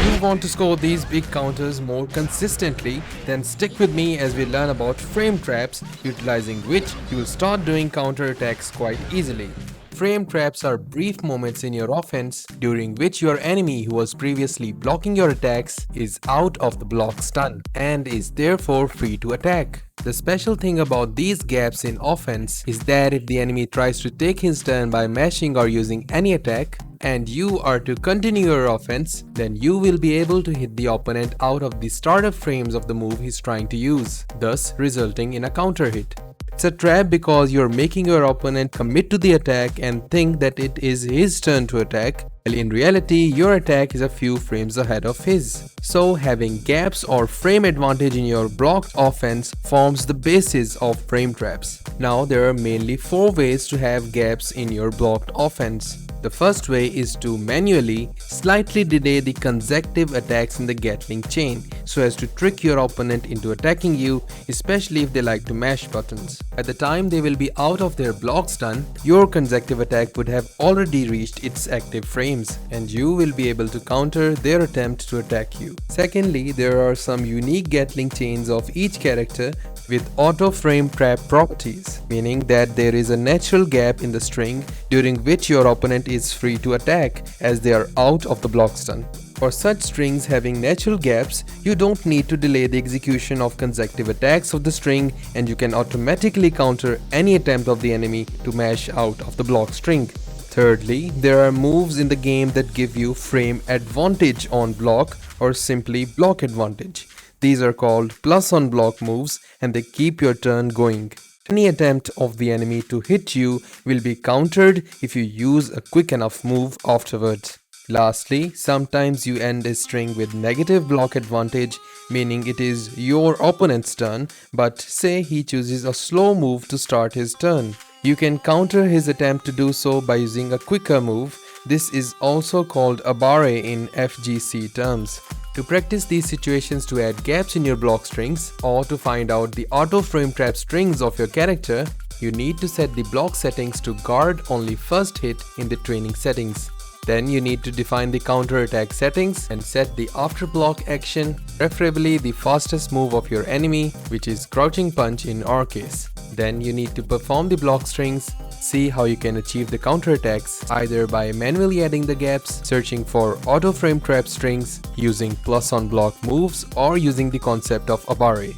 you want to score these big counters more consistently, then stick with me as we learn about frame traps, utilizing which you will start doing counter attacks quite easily. Frame traps are brief moments in your offense during which your enemy who was previously blocking your attacks is out of the block stun and is therefore free to attack. The special thing about these gaps in offense is that if the enemy tries to take his turn by mashing or using any attack, and you are to continue your offense, then you will be able to hit the opponent out of the startup frames of the move he's trying to use, thus resulting in a counter hit. It's a trap because you're making your opponent commit to the attack and think that it is his turn to attack, while in reality your attack is a few frames ahead of his. So having gaps or frame advantage in your blocked offense forms the basis of frame traps. Now there are mainly 4 ways to have gaps in your blocked offense. The first way is to manually slightly delay the consecutive attacks in the Gatling chain so as to trick your opponent into attacking you, especially if they like to mash buttons. At the time they will be out of their block stun, your consecutive attack would have already reached its active frames and you will be able to counter their attempt to attack you. Secondly, there are some unique Gatling chains of each character with auto-frame-trap properties, meaning that there is a natural gap in the string during which your opponent is free to attack as they are out of the block stun. For such strings having natural gaps, you don't need to delay the execution of consecutive attacks of the string and you can automatically counter any attempt of the enemy to mash out of the block string. Thirdly, there are moves in the game that give you frame advantage on block or simply block advantage. These are called plus on block moves and they keep your turn going. Any attempt of the enemy to hit you will be countered if you use a quick enough move afterwards. Lastly, sometimes you end a string with negative block advantage, meaning it is your opponent's turn, but say he chooses a slow move to start his turn. You can counter his attempt to do so by using a quicker move. This is also called a barre in FGC terms. To practice these situations to add gaps in your block strings or to find out the auto-frame trap strings of your character, you need to set the block settings to guard only first hit in the training settings. Then you need to define the counter attack settings and set the after block action, preferably the fastest move of your enemy, which is crouching punch in our case. Then you need to perform the block strings. See how you can achieve the counter attacks either by manually adding the gaps, searching for auto frame trap strings, using plus on block moves, or using the concept of a barre.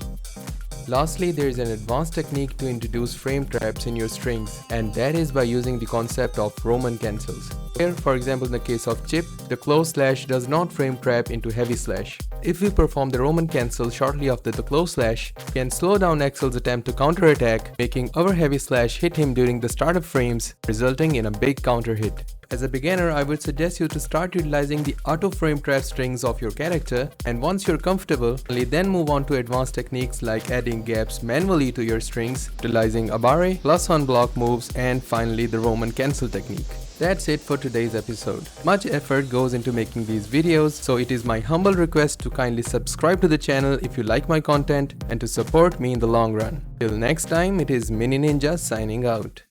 Lastly, there is an advanced technique to introduce frame traps in your strings, and that is by using the concept of Roman cancels. Here, for example, in the case of chip, the close slash does not frame trap into heavy slash. If we perform the Roman cancel shortly after the close slash, we can slow down Axel's attempt to counter attack, making our heavy slash hit him during the startup frames, resulting in a big counter hit. As a beginner, I would suggest you to start utilizing the auto frame trap strings of your character, and once you're comfortable, only then move on to advanced techniques like adding gaps manually to your strings, utilizing a barre, plus on block moves, and finally the Roman cancel technique. That's it for today's episode. Much effort goes into making these videos, so it is my humble request to kindly subscribe to the channel if you like my content and to support me in the long run. Till next time, it is Mini Ninja signing out.